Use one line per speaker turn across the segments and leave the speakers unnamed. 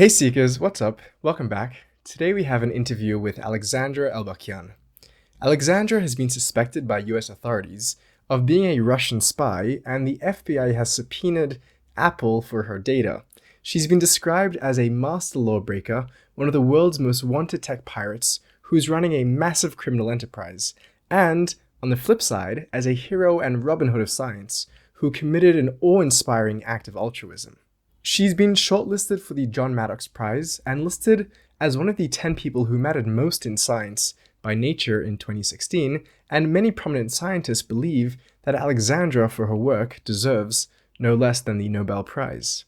Hey Seekers, what's up? Welcome back. Today we have an interview with Alexandra Elbakyan. Alexandra has been suspected by US authorities of being a Russian spy, and the FBI has subpoenaed Apple for her data. She's been described as a master lawbreaker, one of the world's most wanted tech pirates, who's running a massive criminal enterprise, and, on the flip side, as a hero and Robin Hood of science, who committed an awe-inspiring act of altruism. She's been shortlisted for the John Maddox Prize and listed as one of the 10 people who mattered most in science by Nature in 2016, and many prominent scientists believe that Alexandra, for her work, deserves no less than the Nobel Prize.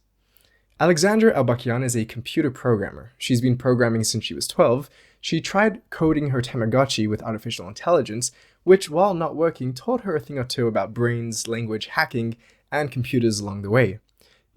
Alexandra Elbakyan is a computer programmer. She's been programming since she was 12. She tried coding her Tamagotchi with artificial intelligence, which, while not working, taught her a thing or two about brains, language, hacking, and computers along the way.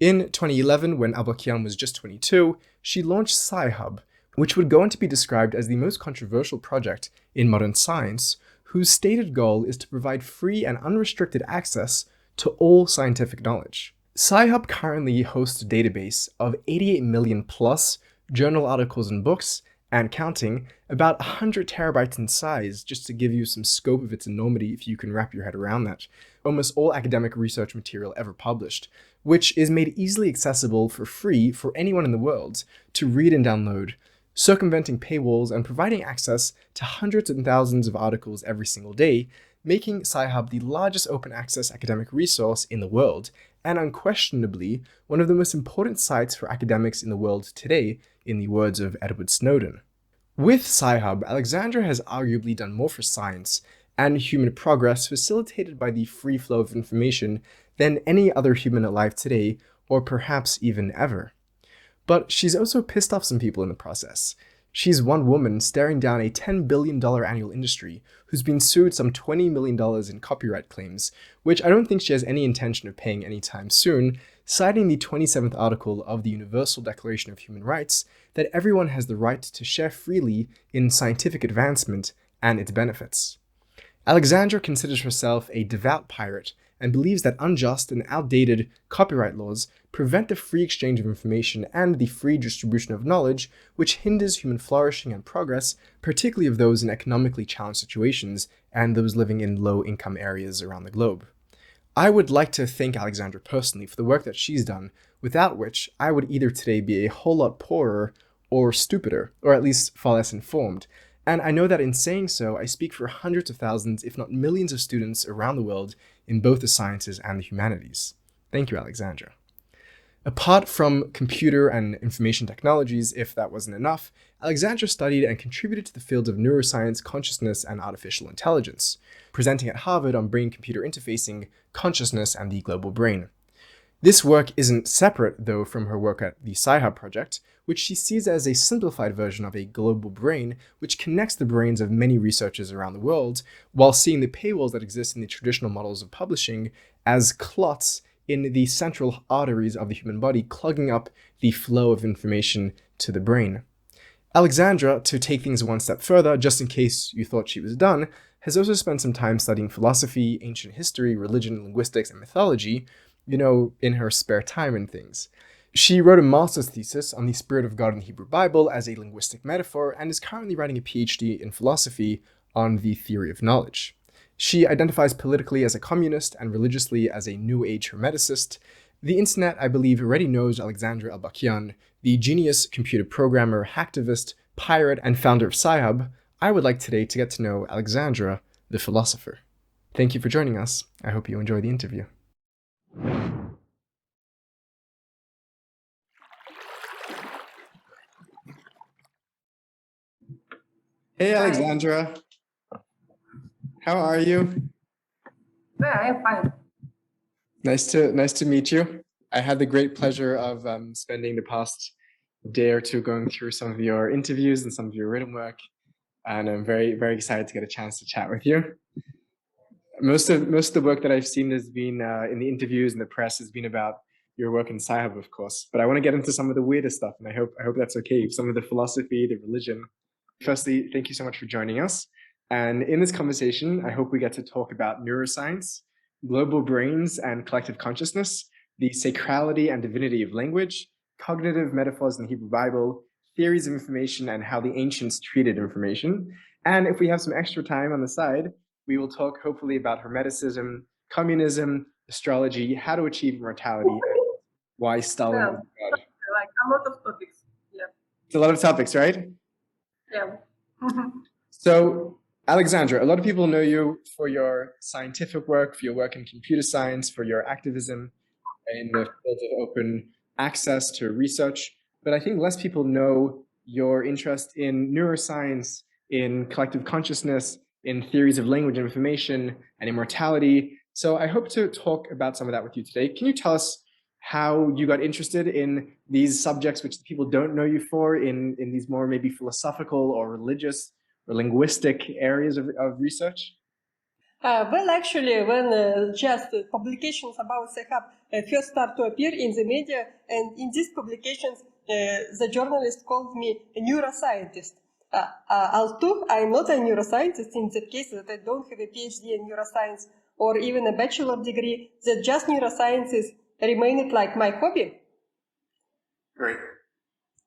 In 2011, when Elbakyan was just 22, she launched Sci-Hub, which would go on to be described as the most controversial project in modern science, whose stated goal is to provide free and unrestricted access to all scientific knowledge. Sci-Hub currently hosts a database of 88 million plus journal articles and books, and counting, about 100 terabytes in size, just to give you some scope of its enormity if you can wrap your head around that. Almost all academic research material ever published, which is made easily accessible for free for anyone in the world to read and download, circumventing paywalls and providing access to hundreds and thousands of articles every single day, making Sci-Hub the largest open access academic resource in the world, and unquestionably one of the most important sites for academics in the world today, in the words of Edward Snowden. With Sci-Hub, Alexandra has arguably done more for science and human progress facilitated by the free flow of information than any other human alive today, or perhaps even ever. But she's also pissed off some people in the process. She's one woman staring down a $10 billion annual industry who's been sued some $20 million in copyright claims, which I don't think she has any intention of paying anytime soon, citing the 27th article of the Universal Declaration of Human Rights that everyone has the right to share freely in scientific advancement and its benefits. Alexandra considers herself a devout pirate and believes that unjust and outdated copyright laws prevent the free exchange of information and the free distribution of knowledge, which hinders human flourishing and progress, particularly of those in economically challenged situations and those living in low-income areas around the globe. I would like to thank Alexandra personally for the work that she's done, without which I would either today be a whole lot poorer or stupider, or at least far less informed. And I know that in saying so, I speak for hundreds of thousands, if not millions of students around the world in both the sciences and the humanities. Thank you, Alexandra. Apart from computer and information technologies, if that wasn't enough, Alexandra studied and contributed to the fields of neuroscience, consciousness, and artificial intelligence, presenting at Harvard on brain-computer interfacing, consciousness, and the global brain. This work isn't separate, though, from her work at the Sci-Hub project, which she sees as a simplified version of a global brain which connects the brains of many researchers around the world, while seeing the paywalls that exist in the traditional models of publishing as clots in the central arteries of the human body, clogging up the flow of information to the brain. Alexandra, to take things one step further, just in case you thought she was done, has also spent some time studying philosophy, ancient history, religion, linguistics, and mythology, in her spare time and things. She wrote a master's thesis on the spirit of God in the Hebrew Bible as a linguistic metaphor, and is currently writing a PhD in philosophy on the theory of knowledge. She identifies politically as a communist and religiously as a New Age Hermeticist. The internet, I believe, already knows Alexandra Elbakyan, the genius computer programmer, hacktivist, pirate, and founder of Sci-Hub. I would like today to get to know Alexandra, the philosopher. Thank you for joining us. I hope you enjoy the interview. Hey,
Hi.
Alexandra. How are you?
Yeah, I'm fine.
Nice to meet you. I had the great pleasure of spending the past day or two going through some of your interviews and some of your written work, and I'm very, very excited to get a chance to chat with you. Most of the work that I've seen has been in the interviews and the press has been about your work in Sci-Hub, of course. But I want to get into some of the weirder stuff, and I hope that's okay. Some of the philosophy, the religion. Firstly, thank you so much for joining us. And in this conversation, I hope we get to talk about neuroscience, global brains and collective consciousness, the sacrality and divinity of language, cognitive metaphors in the Hebrew Bible, theories of information, and how the ancients treated information. And if we have some extra time on the side, we will talk hopefully about Hermeticism, communism, astrology, how to achieve immortality, and why Stalin
Yeah,
is God.
like a lot of topics. Yeah.
It's a lot of topics, right?
Yeah.
So, Alexandra, a lot of people know you for your scientific work, for your work in computer science, for your activism in the field of open access to research. But I think less people know your interest in neuroscience, in collective consciousness, in theories of language and information, and immortality. So I hope to talk about some of that with you today. Can you tell us how you got interested in these subjects which people don't know you for, in these more maybe philosophical or religious or linguistic areas of research?
Well, actually, when just publications about Sci-Hub first start to appear in the media, and in these publications, the journalist called me a neuroscientist. Although I'm not a neuroscientist in that case, that I don't have a PhD in neuroscience or even a bachelor degree, that just neurosciences remained like my hobby.
Great.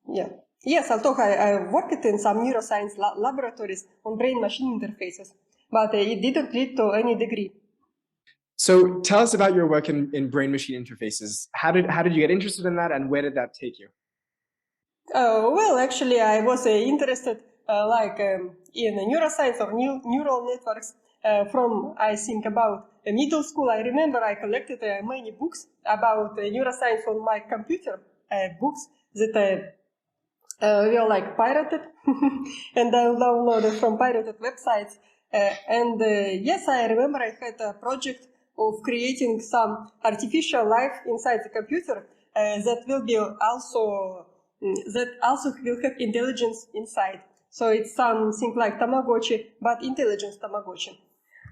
Yeah. Yes, although I worked in some neuroscience laboratories on brain-machine interfaces, but it didn't lead to any degree.
So tell us about your work in brain-machine interfaces. How did you get interested in that, and where did that take you?
Well, actually, I was interested in neuroscience or neural networks from, I think, about middle school. I remember I collected many books about neuroscience on my computer, books that were like pirated and downloaded from pirated websites. Yes, I remember I had a project of creating some artificial life inside the computer that will be also will have intelligence inside. So it's something like Tamagotchi, but intelligence Tamagotchi.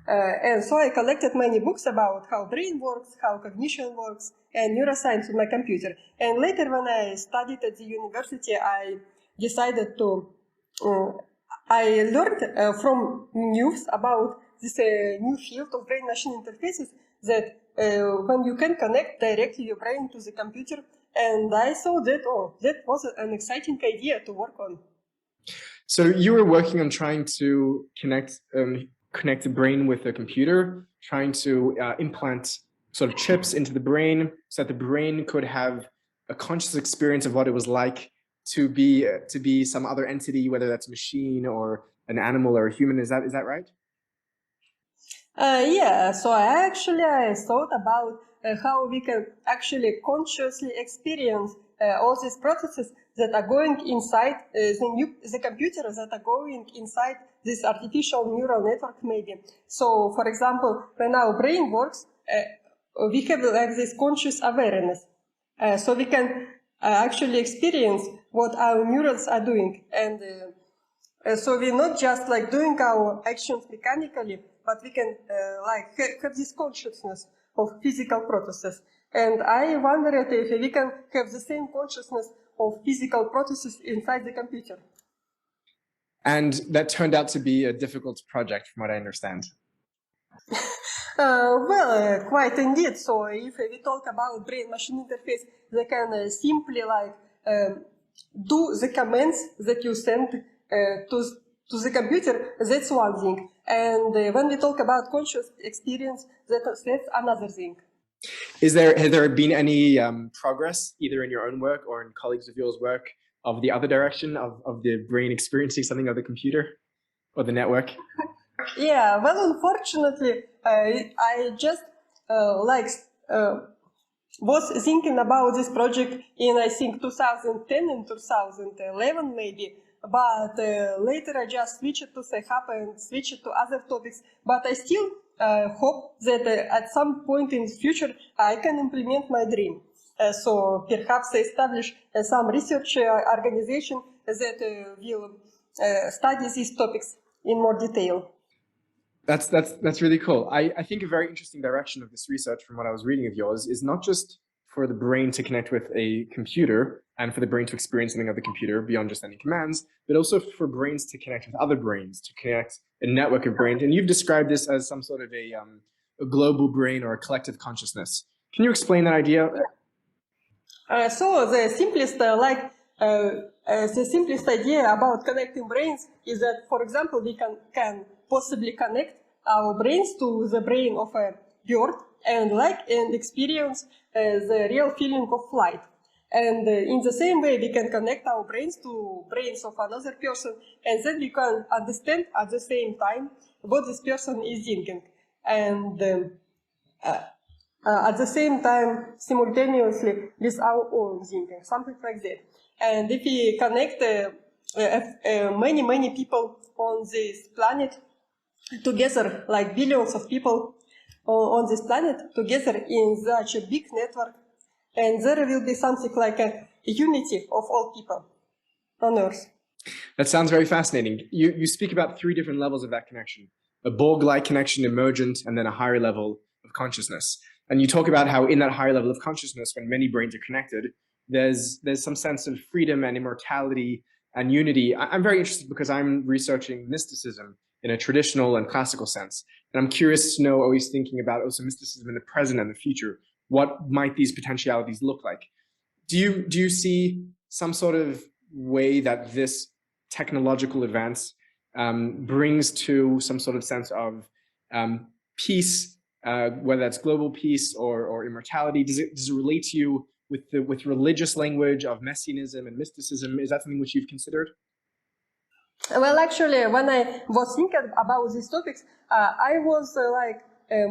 And so I collected many books about how brain works, how cognition works, and neuroscience on my computer. And later, when I studied at the university, I decided to. I learned from news about this new field of brain-machine interfaces that when you can connect directly your brain to the computer, and I saw that that was an exciting idea to work on.
So you were working on trying to connect the brain with a computer, trying to implant sort of chips into the brain so that the brain could have a conscious experience of what it was like to be some other entity, whether that's a machine or an animal or a human. Is that right?
Yeah, so I thought about how we can actually consciously experience all these processes that are going inside the computer, that are going inside this artificial neural network maybe. So, for example, when our brain works, we have like this conscious awareness. So we can actually experience what our neurons are doing. And so we're not just like doing our actions mechanically, but we can have this consciousness of physical processes. And I wondered if we can have the same consciousness of physical processes inside the computer.
And that turned out to be a difficult project, from what I understand.
Quite indeed. So if we talk about brain-machine interface, they can simply do the commands that you send to the computer. That's one thing. And when we talk about conscious experience, that's another thing.
Has there been any progress, either in your own work or in colleagues of yours' work, of the other direction, of the brain experiencing something of the computer or the network?
Yeah, well, unfortunately, I just was thinking about this project in, I think, 2010 and 2011 maybe, but later I just switched to Sci-Hub and switched to other topics, but I still hope that at some point in the future I can implement my dream. So perhaps establish some research organization that will study these topics in more detail.
That's really cool. I think a very interesting direction of this research, from what I was reading of yours, is not just for the brain to connect with a computer and for the brain to experience something of the computer beyond just any commands, but also for brains to connect with other brains, to connect a network of brains. And you've described this as some sort of a global brain or a collective consciousness. Can you explain that idea?
So the simplest idea about connecting brains is that, for example, we can possibly connect our brains to the brain of a bird and experience the real feeling of flight. And in the same way, we can connect our brains to brains of another person, and then we can understand at the same time what this person is thinking. And at the same time, simultaneously with our own thinking, something like that. And if we connect many people on this planet together, like billions of people on this planet together in such a big network, and there will be something like a unity of all people on Earth.
That sounds very fascinating. You speak about 3 different levels of that connection: a Borg-like connection, emergent, and then a higher level of consciousness. And you talk about how in that higher level of consciousness, when many brains are connected, there's some sense of freedom and immortality and unity. I'm very interested because I'm researching mysticism in a traditional and classical sense. And I'm curious to know, always thinking about also mysticism in the present and the future. What might these potentialities look like? Do you see some sort of way that this technological advance brings to some sort of sense of peace, whether that's global peace or immortality? Does it relate to you with religious language of messianism and mysticism? Is that something which you've considered?
Well, actually, when I was thinking about these topics, I was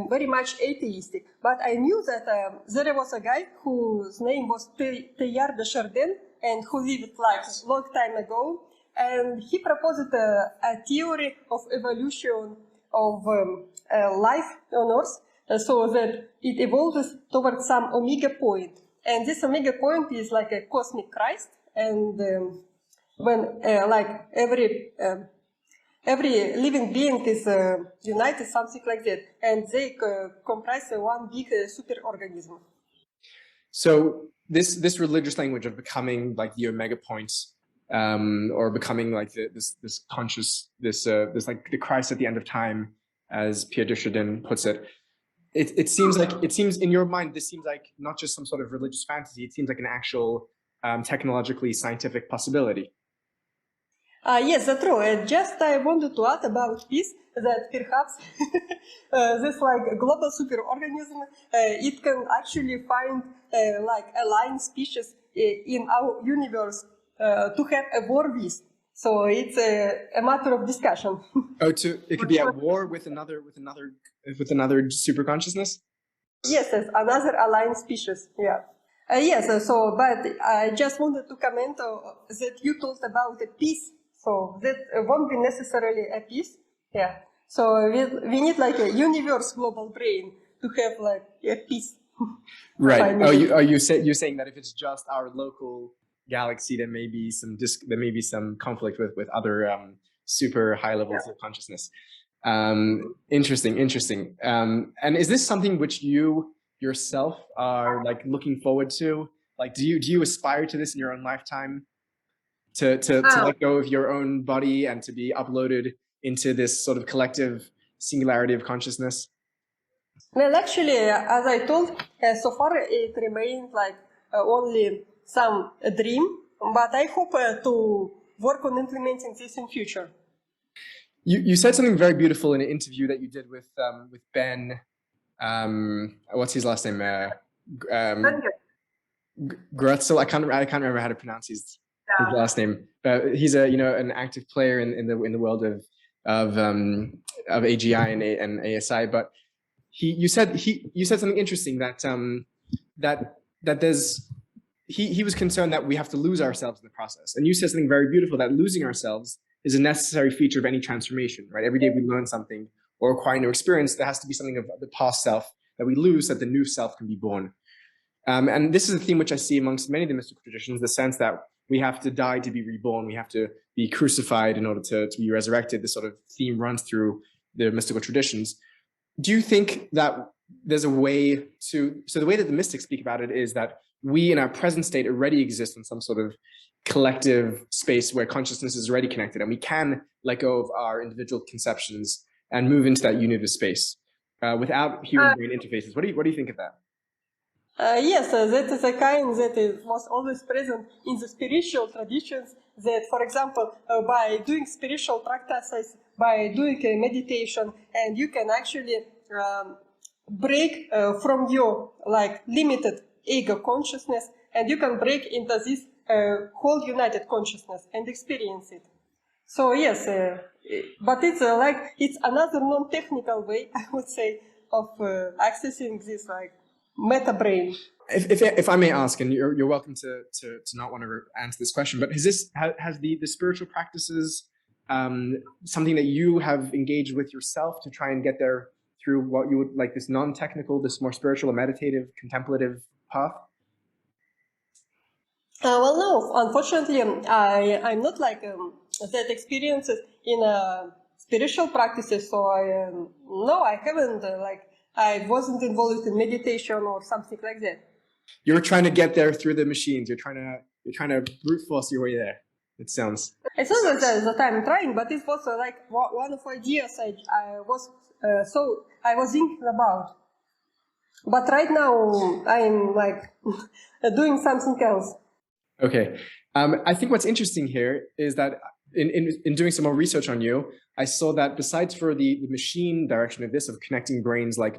very much atheistic. But I knew that there was a guy whose name was Teilhard de Chardin, and who lived like a long time ago. And he proposed a theory of evolution of life on Earth, so that it evolves towards some omega point. And this omega point is like a cosmic Christ, and when every living being is united, something like that, and they comprise one big superorganism.
So this religious language of becoming like the omega points, or becoming like this conscious, this like the Christ at the end of time, as Pierre de Chardin puts it. It seems in your mind, this seems like not just some sort of religious fantasy. It seems like an actual technologically scientific possibility.
Yes, that's true. Just I wanted to add about peace that perhaps this like global superorganism, it can actually find like alien species in our universe to have a war with. So it's a matter of discussion.
Oh, it could be at war with another super consciousness?
Yes, another alien species. Yeah. Yes. So, but I just wanted to comment that you talked about a peace. So that won't be necessarily a peace. Yeah. So we need like a universe global brain to have like a peace.
Right. You're saying that if it's just our local galaxy, there may be some conflict with other super high levels of consciousness. Interesting. And is this something which you yourself are like looking forward to? Like, do you aspire to this in your own lifetime? To let go of your own body and to be uploaded into this sort of collective singularity of consciousness?
Well, actually, as I told, so far it remains like only some dream, but I hope to work on implementing this in future.
You said something very beautiful in an interview that you did with Ben. What's his last name? Grutzel. I can't remember how to pronounce his last name. But he's an active player in the world of AGI and ASI. But you said something interesting that there's he was concerned that we have to lose ourselves in the process, and you said something very beautiful, that losing ourselves is a necessary feature of any transformation. Right? Every day we learn something or acquire new experience, there has to be something of the past self that we lose, so that the new self can be born. And this is a theme which I see amongst many of the mystical traditions, the sense that we have to die to be reborn. We have to be crucified in order to be resurrected. This sort of theme runs through the mystical traditions. Do you think that there's a way so the way that the mystics speak about it is that we in our present state already exist in some sort of collective space where consciousness is already connected, and we can let go of our individual conceptions and move into that unitive space without human brain interfaces. What do you think of that?
Yes, that is a kind that was always present in the spiritual traditions. That, for example, by doing spiritual practices, by doing a meditation, and you can actually break from your like limited ego consciousness, and you can break into this whole united consciousness and experience it. So yes, but it's like it's another non-technical way, I would say, of accessing this like meta brain.
If I may ask, and you're welcome to not want to answer this question, but has the spiritual practices something that you have engaged with yourself to try and get there through what you would like this non-technical, this more spiritual, meditative, contemplative path?
Well, no, unfortunately, I'm not like that experienced in spiritual practices. So no, I haven't like I wasn't involved in meditation or something like that.
You're trying to get there through the machines. You're trying to brute force your way there. It sounds.
It's not that I'm trying, but it was like one of ideas I was thinking about. But right now I'm like doing something else.
Okay. I think what's interesting here is that in doing some more research on you, I saw that besides for the machine direction of this, of connecting brains like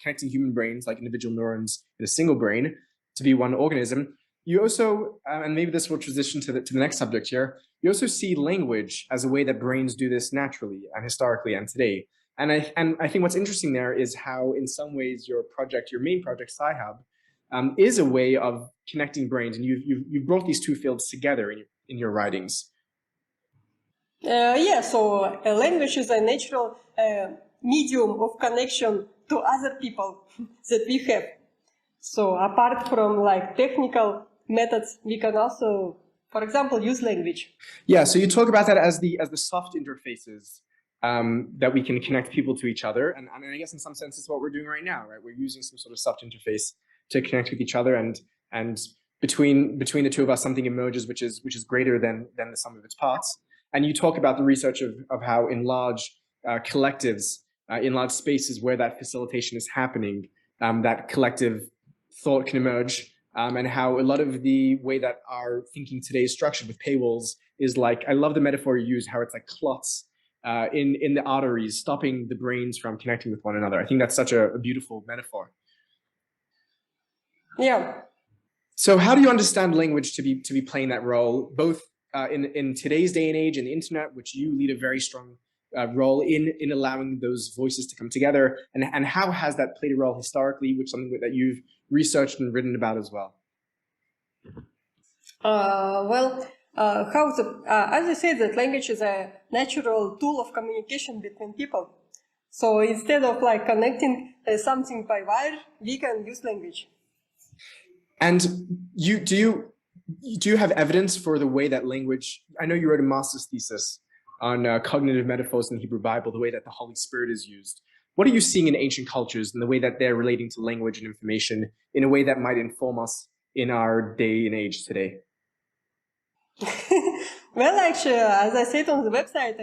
connecting human brains like individual neurons in a single brain to be one organism, you also, and maybe this will transition to the next subject here, you also see language as a way that brains do this naturally and historically and today. And I think what's interesting there is how in some ways your main project, Sci-Hub, is a way of connecting brains, and you've brought these two fields together in your writings.
Yeah, so language is a natural medium of connection to other people that we have. So apart from like technical methods, we can also, for example, use language.
Yeah, so you talk about that as the soft interfaces that we can connect people to each other, and I guess in some sense it's what we're doing right now, right? We're using some sort of soft interface to connect with each other, and between the two of us, something emerges which is greater than the sum of its parts. And you talk about the research of how in large collectives, in large spaces where that facilitation is happening, that collective thought can emerge, and how a lot of the way that our thinking today is structured with paywalls is like, I love the metaphor you use, how it's like clots in the arteries, stopping the brains from connecting with one another. I think that's such a beautiful metaphor.
Yeah.
So how do you understand language to be playing that role, both in today's day and age, in the internet, which you lead a very strong role in allowing those voices to come together, and how has that played a role historically, which is something that you've researched and written about as well?
As I said, that language is a natural tool of communication between people. So instead of like connecting something by wire, we can use language.
And do you have evidence for the way that language? I know you wrote a master's thesis on cognitive metaphors in the Hebrew Bible, the way that the Holy Spirit is used. What are you seeing in ancient cultures and the way that they're relating to language and information in a way that might inform us in our day and age today?
Well, actually, as I said on the website,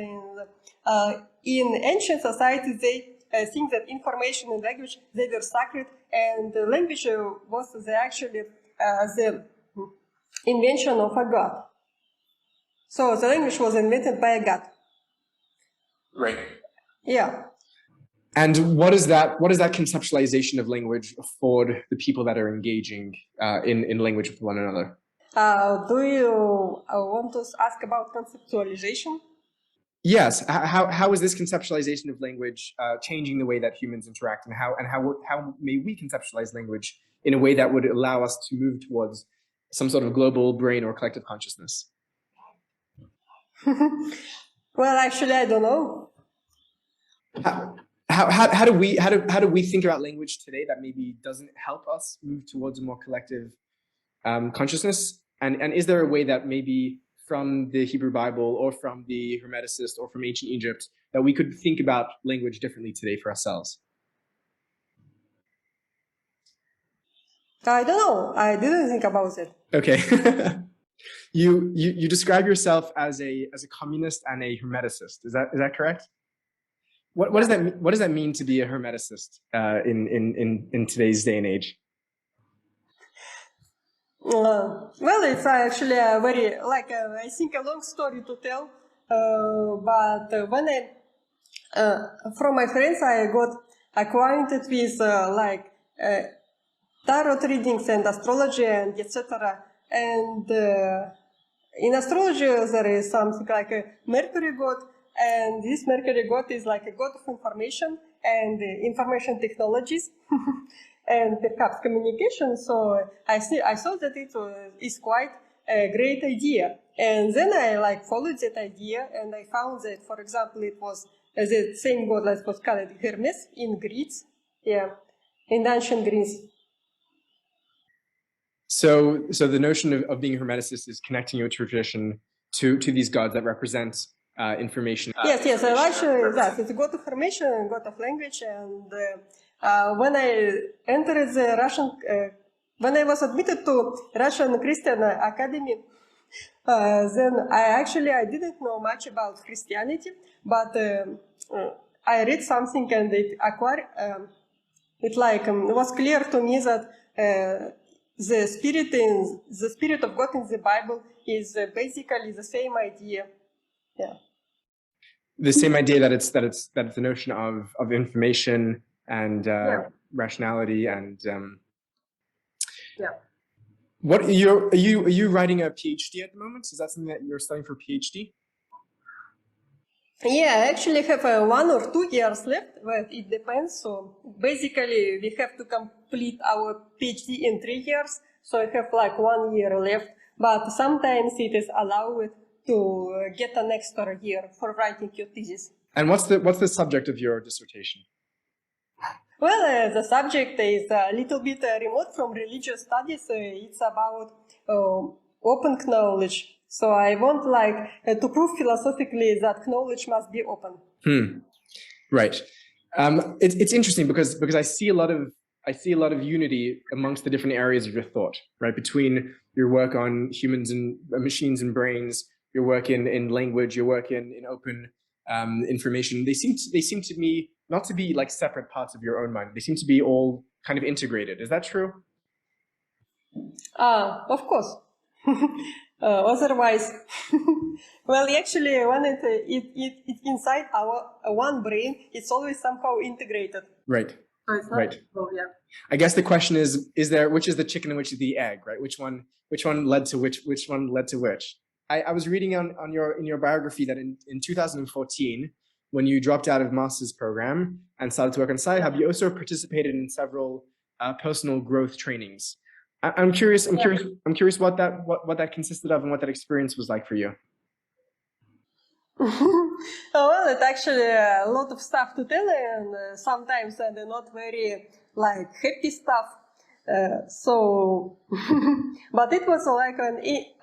in ancient societies, they think that information and language, they were sacred, and the language was the invention of a god. So the language was invented by a god.
Right.
Yeah.
And what does that conceptualization of language afford the people that are engaging in language with one another?
Do you want to ask about conceptualization?
Yes. How is this conceptualization of language changing the way that humans interact, and how may we conceptualize language in a way that would allow us to move towards some sort of global brain or collective consciousness?
Well, actually, I don't know.
How do we think about language today that maybe doesn't help us move towards a more collective consciousness? And is there a way that maybe from the Hebrew Bible or from the Hermeticist or from ancient Egypt that we could think about language differently today for ourselves?
I don't know. I didn't think about it.
Okay. You describe yourself as a communist and a Hermeticist. Is that correct? What does that mean? What does that mean to be a Hermeticist in today's day and age?
Well, it's actually a very, I think a long story to tell. But when from my friends, I got acquainted with tarot readings and astrology and etc. And in astrology, there is something like a Mercury god, and this Mercury god is like a god of information and information technologies and perhaps communication. So I thought that it is quite a great idea. And then I followed that idea, and I found that, for example, it was the same god that was called Hermes in Greece, in ancient Greece.
So the notion of being Hermeticist is connecting your tradition to these gods that represent information.
Yes, that it's a god of information and god of language. And when I entered the Russian, when I was admitted to Russian Christian Academy, then I didn't know much about Christianity, but I read something and it was clear to me that the spirit of God in the Bible is basically the same idea. Yeah.
The same idea that it's the notion of information and rationality and What are you writing a PhD at the moment? Is that something that you're studying for PhD?
Yeah, I actually have 1 or 2 years left, but it depends. So basically, we have to complete our PhD in 3 years. So I have 1 year left. But sometimes it is allowed to get an extra year for writing your thesis.
And what's the subject of your dissertation?
Well, the subject is a little bit remote from religious studies. It's about open knowledge. So I want to prove philosophically that knowledge must be open.
Right. It's interesting because I see a lot of unity amongst the different areas of your thought, right? Between your work on humans and machines and brains, your work in language, your work in open information. They seem to me not to be separate parts of your own mind. They seem to be all kind of integrated. Is that true?
Of course. Otherwise, well, actually, when it's inside our one brain, it's always somehow integrated.
Right.
So it's not,
right.
Oh, yeah.
I guess the question is there, which is the chicken and which is the egg, right? Which one led to which one led to which? I was reading in your biography that in 2014, when you dropped out of master's program and started to work on Sci-Hub, you also participated in several personal growth trainings. I'm curious what that consisted of and what that experience was like for you.
Well, it's actually a lot of stuff to tell, and sometimes not very happy stuff. But it was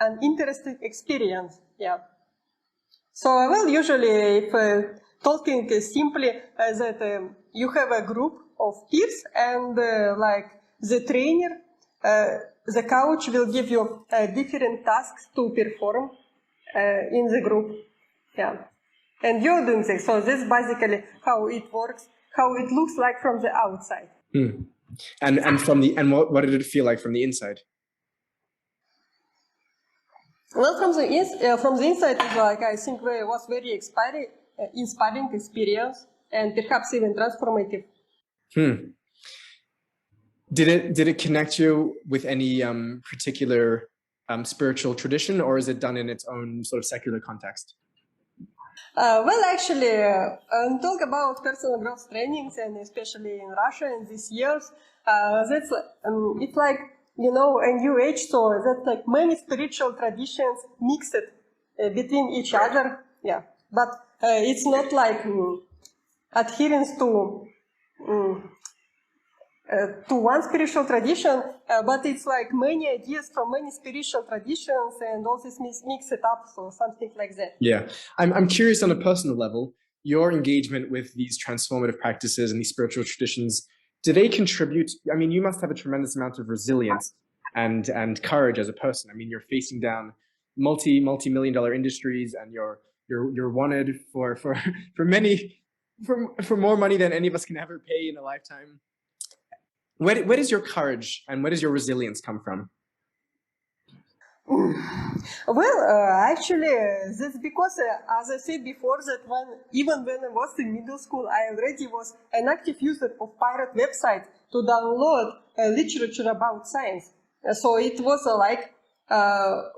an interesting experience. Yeah. So, well, usually if talking simply that you have a group of peers and the trainer, the coach will give you different tasks to perform in the group. Yeah. And you're doing this. So this is basically how it works, how it looks like from the outside.
And what did it feel like from the inside?
Well, from the inside, I think it was very inspiring experience, and perhaps even transformative.
Did it connect you with any particular spiritual tradition, or is it done in its own sort of secular context?
Well, actually, talk about personal growth trainings, and especially in Russia in these years, that's it's a new age, so that's many spiritual traditions mixed between each other. Yeah, but it's not adherence to one spiritual tradition, but it's many ideas from many spiritual traditions, and all this mix it up, so something like that.
Yeah, I'm curious on a personal level, your engagement with these transformative practices and these spiritual traditions, do they contribute? I mean, you must have a tremendous amount of resilience and courage as a person. I mean, you're facing down multi-million-dollar industries, and you're wanted for more money than any of us can ever pay in a lifetime. Where does your courage and where does your resilience come from?
Well, actually, that's because, as I said before, that even when I was in middle school, I already was an active user of pirate websites to download literature about science. So it was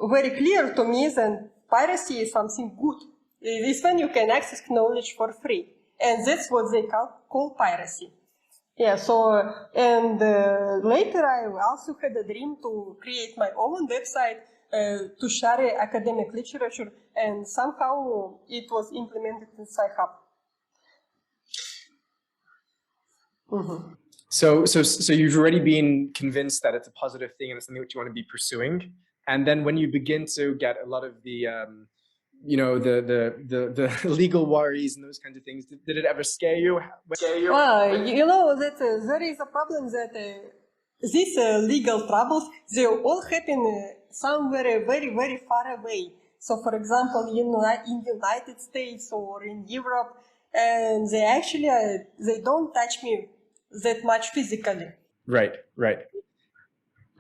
very clear to me that piracy is something good. It is when you can access knowledge for free, and that's what they call piracy. Yeah, so, and later I also had a dream to create my own website to share academic literature, and somehow it was implemented in Sci-Hub. Mm-hmm.
So you've already been convinced that it's a positive thing and it's something that you want to be pursuing. And then when you begin to get a lot of the, the legal worries and those kinds of things, did it ever scare you?
You know that there is a problem that these legal troubles, they all happen somewhere very, very far away. So, for example, in the United States or in Europe, and they actually they don't touch me that much physically.
Right.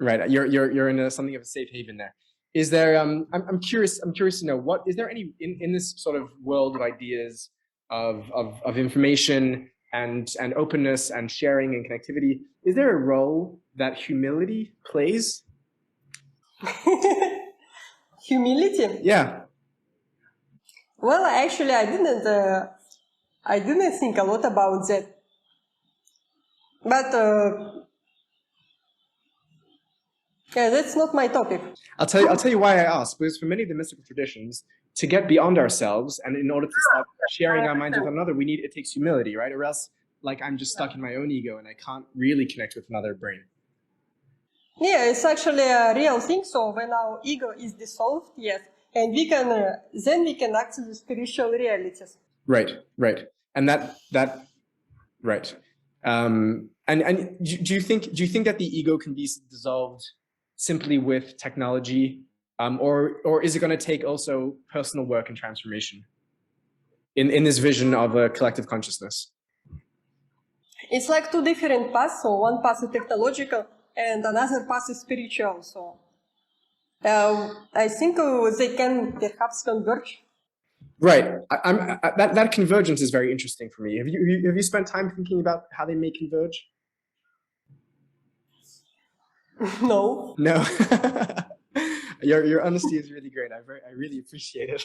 You're in something of a safe haven there. Is there? I'm curious to know, what is there any in this sort of world of ideas of information and openness and sharing and connectivity? Is there a role that humility plays?
Humility?
Yeah.
Well, actually, I didn't think a lot about that. But yeah, that's not my topic.
I'll tell you why I ask. Because for many of the mystical traditions, to get beyond ourselves and in order to start sharing our minds with another, it takes humility, right? Or else, like, I'm just stuck in my own ego and I can't really connect with another brain.
Yeah, it's actually a real thing. So when our ego is dissolved, yes, and then we can access the spiritual realities.
Right, and that right. And do you think that the ego can be dissolved simply with technology, or is it going to take also personal work and transformation in this vision of a collective consciousness?
It's like two different paths. So one path is technological and another path is spiritual. So I think they can perhaps converge.
Right. That convergence is very interesting for me. Have you spent time thinking about how they may converge?
No.
Your honesty is really great. I really appreciate it.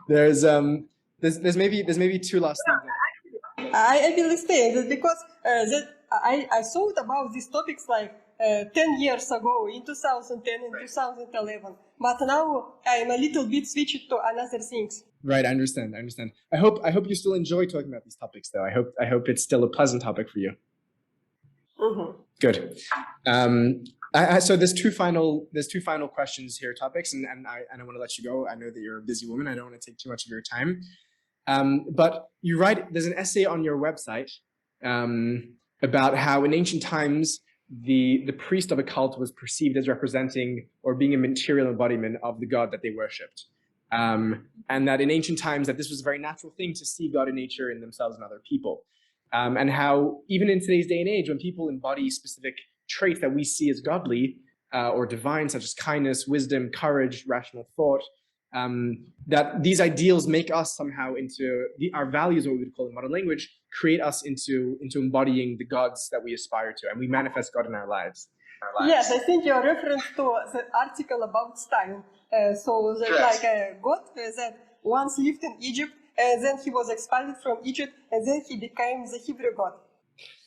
There's maybe two last things.
I will say that because I thought about these topics like 10 years ago, in 2010 and 2011, but now I'm a little bit switched to another things.
Right, I understand. I hope you still enjoy talking about these topics, though. I hope it's still a pleasant topic for you.
Mm-hmm.
Good. So there's two final questions here, topics, and I want to let you go. I know that you're a busy woman. I don't want to take too much of your time. But you write, there's an essay on your website about how in ancient times the priest of a cult was perceived as representing or being a material embodiment of the god that they worshipped. And that in ancient times that this was a very natural thing to see God in nature, in themselves and other people. And how even in today's day and age, when people embody specific traits that we see as godly or divine, such as kindness, wisdom, courage, rational thought, that these ideals make us somehow into our values, what we would call in modern language, create us into embodying the gods that we aspire to, and we manifest God in our lives.
Yes, I think you're referring to the article about Stalin. So that like a god that once lived in Egypt, and then he was expelled from Egypt, and then he became the Hebrew god.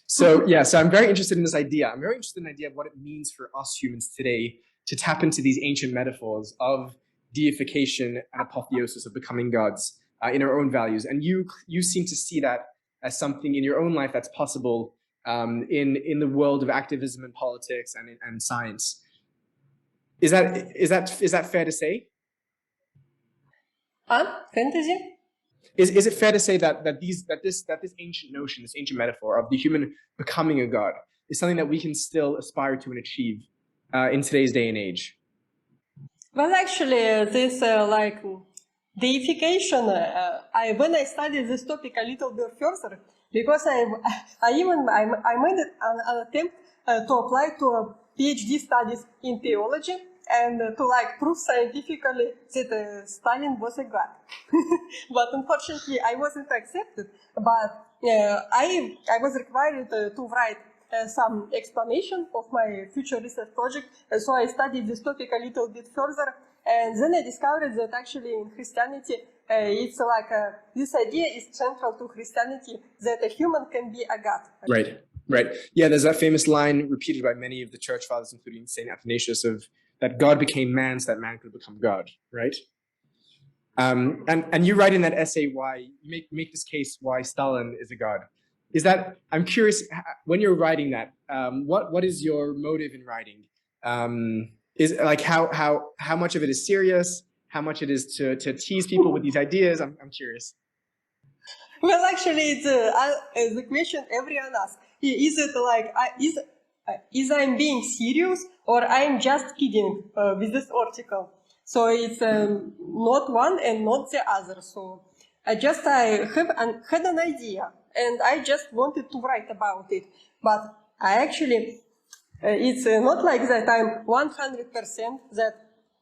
So I'm very interested in this idea. I'm very interested in the idea of what it means for us humans today to tap into these ancient metaphors of deification and apotheosis, of becoming gods in our own values. And you seem to see that as something in your own life that's possible in the world of activism and politics and science. Is that fair to say?
Fantasy?
Is it fair to say that this ancient notion, this ancient metaphor of the human becoming a god, is something that we can still aspire to and achieve in today's day and age?
Well, actually, this deification, when I studied this topic a little bit further, because I made an attempt to apply to PhD studies in theology, and to like prove scientifically that Stalin was a god. But unfortunately, I wasn't accepted. But I was required to write some explanation of my future research project. So I studied this topic a little bit further, and then I discovered that actually in Christianity, it's like this idea is central to Christianity, that a human can be a god.
Right, right. Yeah, there's that famous line repeated by many of the church fathers, including Saint Athanasius, of that God became man so that man could become God, right? And you write in that essay why you make this case why Stalin is a god. Is that, I'm curious, when you're writing that, what is your motive in writing? Is like how much of it is serious? How much it is to tease people with these ideas? I'm curious.
Well, actually, it's the question everyone asks. Is it like, is I'm being serious or I'm just kidding with this article? So it's not one and not the other. So I had an idea and I just wanted to write about it. But I actually, it's not like that I'm 100% that,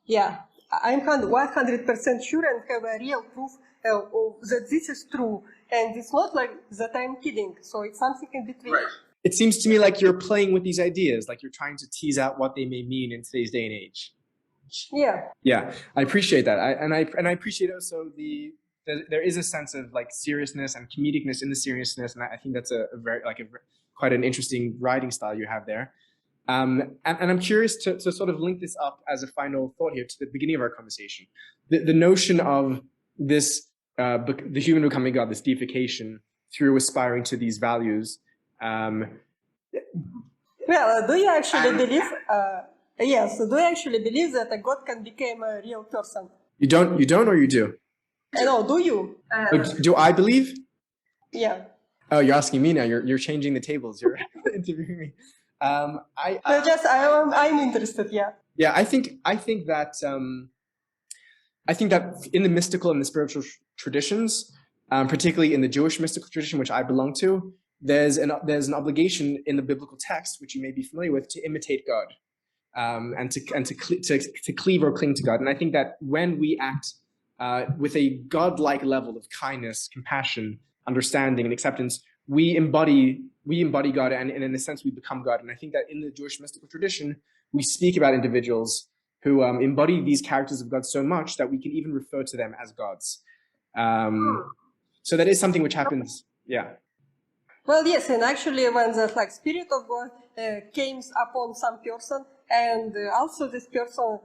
yeah, I'm 100% sure and have a real proof that this is true. And it's not like that I'm kidding. So it's something in between.
Right. It seems to me like you're playing with these ideas, like you're trying to tease out what they may mean in today's day and age.
Yeah.
Yeah, I appreciate that. I appreciate also there is a sense of like seriousness and comedicness in the seriousness, and I think that's quite an interesting writing style you have there. And I'm curious to sort of link this up as a final thought here to the beginning of our conversation. The notion of this, the human becoming God, this deification through aspiring to these values.
Well, do you actually believe? Yes. Do you actually believe that a God can become a real person?
You don't, or you do?
No. Do you?
Do I believe?
Yeah.
Oh, you're asking me now. You're changing the tables. You're interviewing me.
I'm interested. Yeah.
Yeah, I think that in the mystical and the spiritual traditions, particularly in the Jewish mystical tradition, which I belong to, there's an obligation in the biblical text, which you may be familiar with, to imitate God, and to cleave or cling to God. And I think that when we act with a godlike level of kindness, compassion, understanding, and acceptance, we embody God, and in a sense we become God. And I think that in the Jewish mystical tradition, we speak about individuals who embody these characters of God so much that we can even refer to them as gods. So that is something which happens. Yeah.
Well, yes, and actually, when the Spirit of God came upon some person, and also this person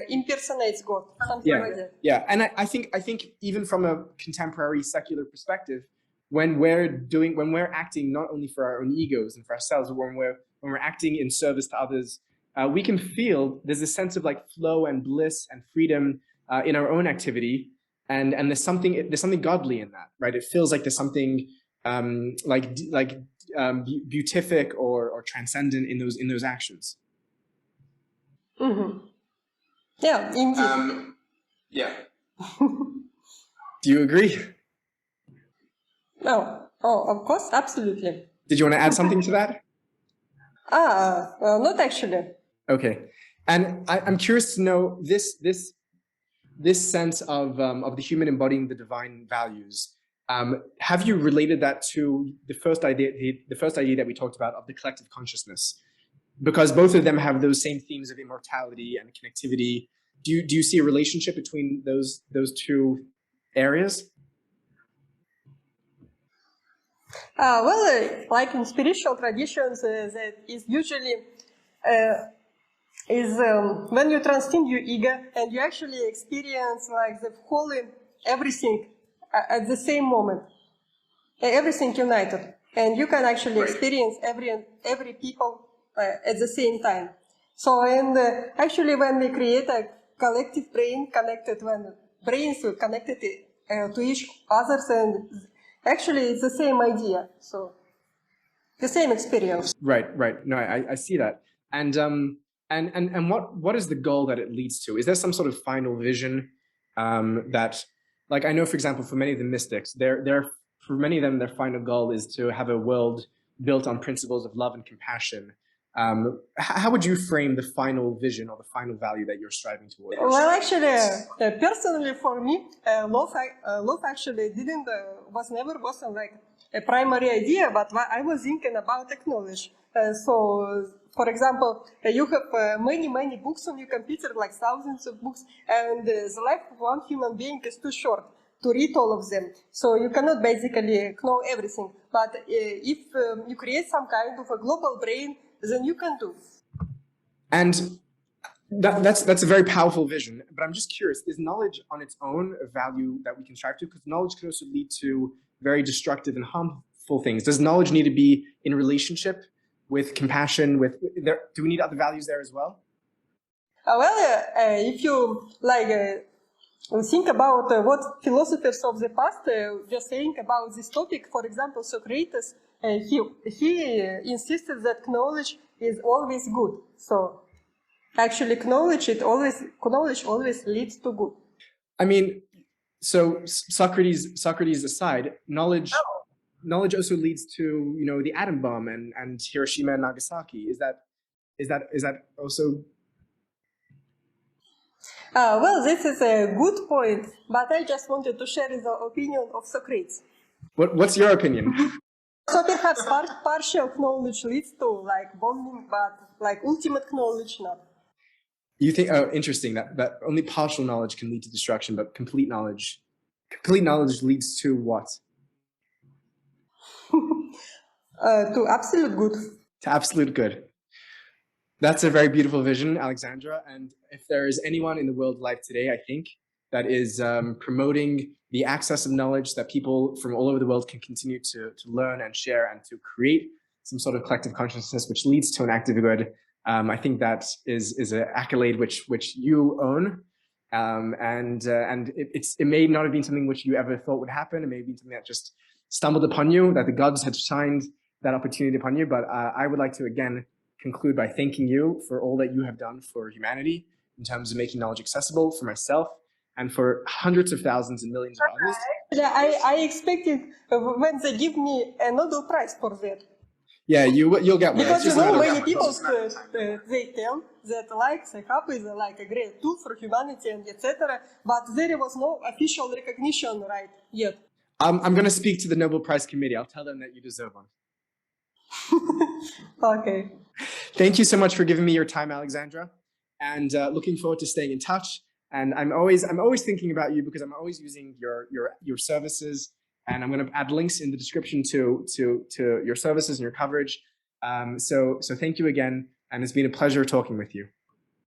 impersonates God, something like that.
Yeah, and I think even from a contemporary secular perspective, when we're acting not only for our own egos and for ourselves, but when we're acting in service to others, we can feel there's a sense of like flow and bliss and freedom in our own activity, and there's something godly in that, right? It feels like there's something beatific or transcendent in those actions.
Mm-hmm. Yeah, indeed.
Yeah. Do you agree?
No. Oh, of course, absolutely.
Did you want to add something to that?
Not actually.
Okay, and I'm curious to know this sense of the human embodying the divine values. Have you related that to the first idea that we talked about of the collective consciousness? Because both of them have those same themes of immortality and connectivity. Do you see a relationship between those two areas?
Well, like in spiritual traditions, that is usually when you transcend your ego and you actually experience like the holy everything at the same moment, everything united, and you can actually experience every people at the same time. So, and actually, when we create a collective brain when brains are connected to each others, and actually it's the same idea. So, the same experience.
Right. No, I see that. And what is the goal that it leads to? Is there some sort of final vision that, like, I know, for example, for many of the mystics, for many of them, their final goal is to have a world built on principles of love and compassion, How would you frame the final vision or the final value that you're striving toward?
Well, actually, personally for me, love actually wasn't like a primary idea, but I was thinking about technology. So, for example, you have many books on your computer, like thousands of books, and the life of one human being is too short to read all of them. So you cannot basically know everything. But if you create some kind of a global brain, then you can do.
And that's a very powerful vision. But I'm just curious: is knowledge on its own a value that we can strive to? Because knowledge can also lead to very destructive and harmful things. Does knowledge need to be in relationship with compassion? Do we need other values there as well?
If you like. Think about what philosophers of the past were saying about this topic. For example, Socrates, he insisted that knowledge is always good. So actually, knowledge always leads to good.
I mean, so Socrates aside, knowledge also leads to the atom bomb and Hiroshima and Nagasaki. Is that also?
Well, this is a good point, but I just wanted to share the opinion of Socrates.
What's your opinion?
So perhaps partial knowledge leads to like bombing, but like ultimate knowledge not.
You think? Oh, interesting. That only partial knowledge can lead to destruction, but complete knowledge leads to what?
To absolute good.
To absolute good. That's a very beautiful vision, Alexandra. And if there is anyone in the world alive today, I think, that is promoting the access of knowledge that people from all over the world can continue to learn and share and to create some sort of collective consciousness which leads to an active good, I think that is an accolade which you own. It may not have been something which you ever thought would happen. It may have been something that just stumbled upon you, that the gods had shined that opportunity upon you. But I would like to again conclude by thanking you for all that you have done for humanity in terms of making knowledge accessible for myself and for hundreds of thousands and millions of others.
I expected when they give me a Nobel Prize for that.
Yeah, you'll get one.
Because many people they tell that like Sci-Hub is like a great tool for humanity and etc. But there was no official recognition right yet.
I'm going to speak to the Nobel Prize Committee. I'll tell them that you deserve one.
Okay.
Thank you so much for giving me your time, Alexandra, and looking forward to staying in touch. And I'm always thinking about you because I'm always using your services, and I'm going to add links in the description to your services and your coverage. So thank you again, and it's been a pleasure talking with you.